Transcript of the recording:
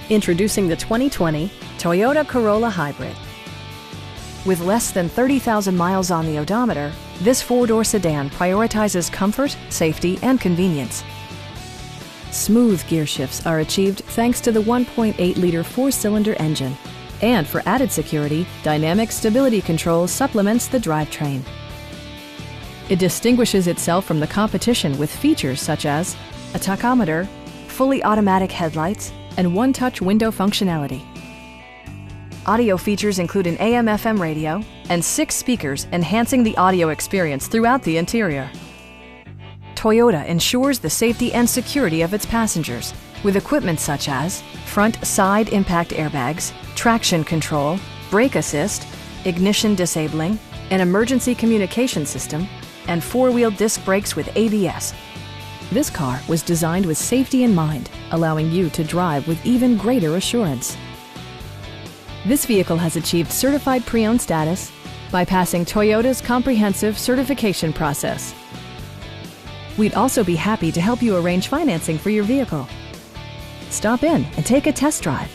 Introducing the 2020 Toyota Corolla Hybrid. With less than 30,000 miles on the odometer, this four-door sedan prioritizes comfort, safety, and convenience. Smooth gear shifts are achieved thanks to the 1.8-liter four-cylinder engine. And for added security, Dynamic Stability Control supplements the drivetrain. It distinguishes itself from the competition with features such as a tachometer, fully automatic headlights, and one-touch window functionality. Audio features include an AM/FM radio and 6 speakers, enhancing the audio experience throughout the interior. Toyota ensures the safety and security of its passengers with equipment such as front side impact airbags, traction control, brake assist, ignition disabling, an emergency communication system, and 4-wheel disc brakes with ABS. This car was designed with safety in mind, allowing you to drive with even greater assurance. This vehicle has achieved certified pre-owned status by passing Toyota's comprehensive certification process. We'd also be happy to help you arrange financing for your vehicle. Stop in and take a test drive.